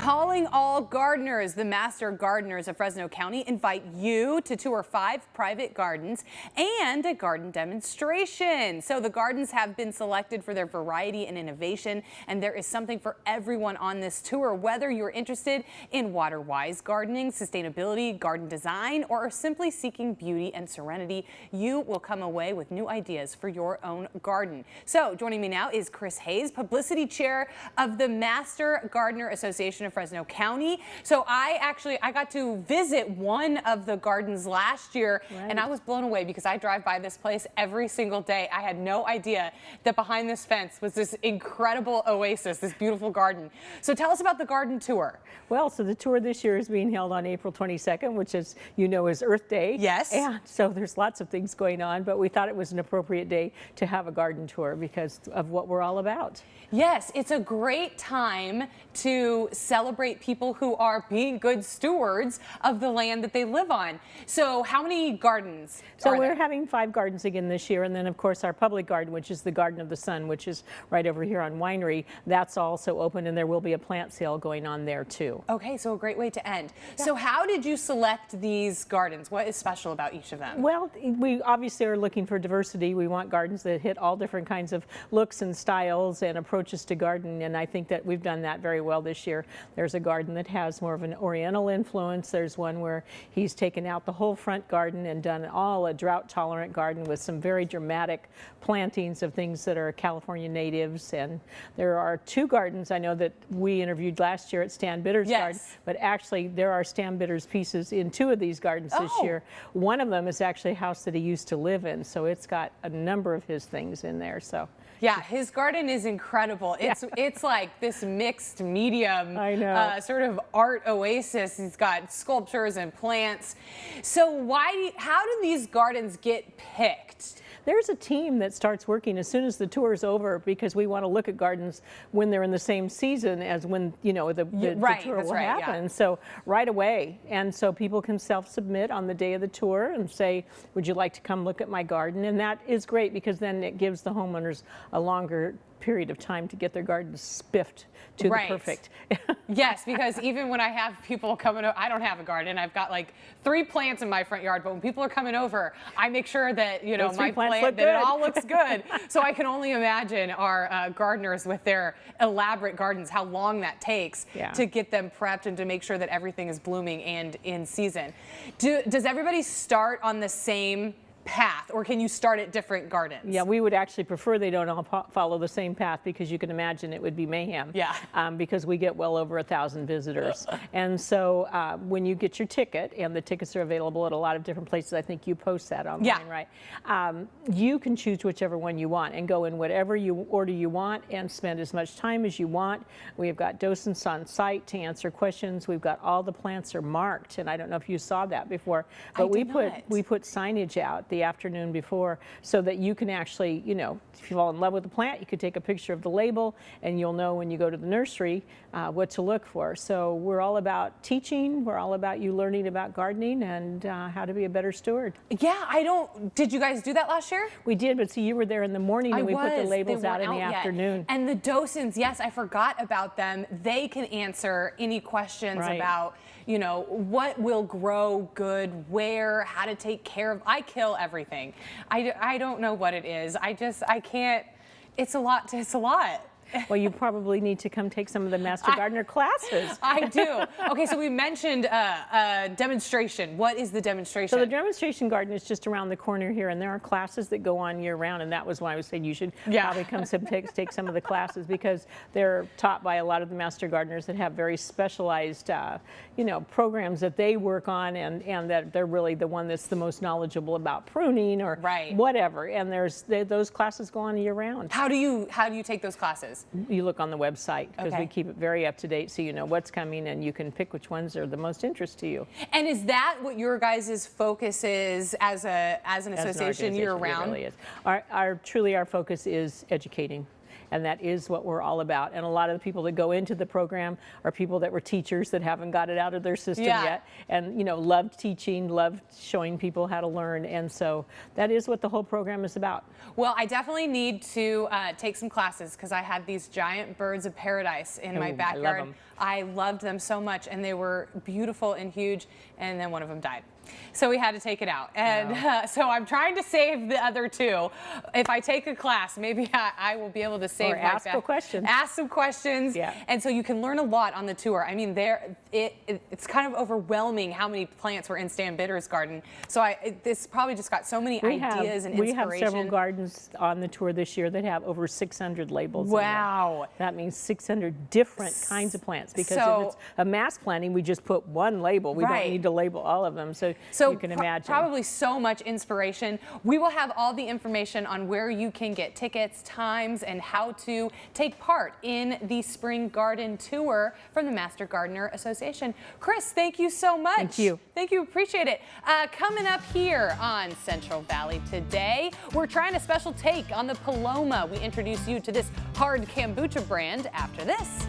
Calling all gardeners. The Master Gardeners of Fresno County invite you to tour 5 private gardens and a garden demonstration. So the gardens have been selected for their variety and innovation, and there is something for everyone on this tour. Whether you're interested in water-wise gardening, sustainability, garden design, or are simply seeking beauty and serenity, you will come away with new ideas for your own garden. So joining me now is Chris Hayes, Publicity Chair of the Master Gardener Association of Fresno County. So I got to visit one of the gardens last year, and I was blown away because I drive by this place every single day. I had no idea that behind this fence was this incredible oasis, this beautiful garden. So tell us about the garden tour. Well, so the tour this year is being held on April 22nd, which is, you know, is Earth Day. Yes. And so there's lots of things going on, but we thought it was an appropriate day to have a garden tour because of what we're all about. Yes, it's a great time to celebrate people who are being good stewards of the land that they live on. So how many gardens So we're having 5 gardens again this year, and then of course our public garden, which is the Garden of the Sun, which is right over here on Winery, that's also open, and there will be a plant sale going on there too. Okay, so a great way to end. Yeah. So how did you select these gardens? What is special about each of them? Well, we obviously are looking for diversity. We want gardens that hit all different kinds of looks and styles and approaches to gardening, and I think that we've done that very well this year. There's a garden that has more of an oriental influence. There's one where he's taken out the whole front garden and done all a drought-tolerant garden with some very dramatic plantings of things that are California natives. And there are 2 gardens I know that we interviewed last year at Stan Bitter's garden, but actually there are Stan Bitter's pieces in 2 of these gardens this year. One of them is actually a house that he used to live in, so it's got a number of his things in there. So yeah, his garden is incredible. It's like this mixed medium, sort of art oasis. He's got sculptures and plants. So how do these gardens get picked? There's a team that starts working as soon as the tour is over because we want to look at gardens when they're in the same season as when, you know, the tour will happen. So right away. And so people can self-submit on the day of the tour and say, would you like to come look at my garden? And that is great because then it gives the homeowners a longer period of time to get their gardens spiffed to the perfect. Yes, because even when I have people coming over, I don't have a garden. I've got like 3 plants in my front yard, but when people are coming over, I make sure that, you know, my plant, that it all looks good. So I can only imagine our gardeners with their elaborate gardens, how long that takes to get them prepped and to make sure that everything is blooming and in season. Does everybody start on the same path, or can you start at different gardens? Yeah, we would actually prefer they don't all follow the same path because you can imagine it would be mayhem. Yeah. Because we get well over 1,000 visitors. And so when you get your ticket, and the tickets are available at a lot of different places, I think you post that online, right? You can choose whichever one you want and go in whatever order you want and spend as much time as you want. We've got docents on site to answer questions. We've got all the plants are marked, and I don't know if you saw that before, but we put signage out the afternoon before so that you can actually, you know, if you fall in love with the plant, you could take a picture of the label and you'll know when you go to the nursery what to look for. So we're all about teaching, we're all about you learning about gardening and how to be a better steward. Yeah, did you guys do that last year? We did, but see, you were there in the morning and we put the labels out in the afternoon. And the docents, yes, I forgot about them. They can answer any questions about, you know, what will grow good, where, how to take care of. I kill everything. I don't know what it is. I can't, it's a lot. Well, you probably need to come take some of the Master Gardener classes. I do. Okay, so we mentioned demonstration. What is the demonstration? So the demonstration garden is just around the corner here, and there are classes that go on year round, and that was why I was saying you should probably come take some of the classes because they're taught by a lot of the Master Gardeners that have very specialized, you know, programs that they work on, and that they're really the one that's the most knowledgeable about pruning or whatever. And those classes go on year round. How do you take those classes? You look on the website because we keep it very up to date so you know what's coming and you can pick which ones are the most interest to you. And is that what your guys' focus is as an association year round? It really is. Truly our focus is educating. and that is what we're all about. And a lot of the people that go into the program are people that were teachers that haven't got it out of their system yet, and loved teaching, loved showing people how to learn, and so that is what the whole program is about. Well, I definitely need to take some classes because I had these giant birds of paradise in my backyard. I loved them so much, and they were beautiful and huge, and then one of them died. So we had to take it out. And so I'm trying to save the other two. If I take a class, maybe I will be able to save or ask a question. Ask some questions. Yeah. And so you can learn a lot on the tour. I mean, it's kind of overwhelming how many plants were in Stan Bitter's garden. So this probably just got so many ideas and inspiration. We have several gardens on the tour this year that have over 600 labels. Wow. In them. That means 600 different kinds of plants, because if it's a mass planting, we just put one label. We don't need to label all of them. So you can imagine. Probably so much inspiration. We will have all the information on where you can get tickets, times, and how to take part in the Spring Garden Tour from the Master Gardener Association. Chris, thank you so much. Thank you. Thank you. Appreciate it. Coming up here on Central Valley today, we're trying a special take on the Paloma. We introduce you to this hard kombucha brand after this.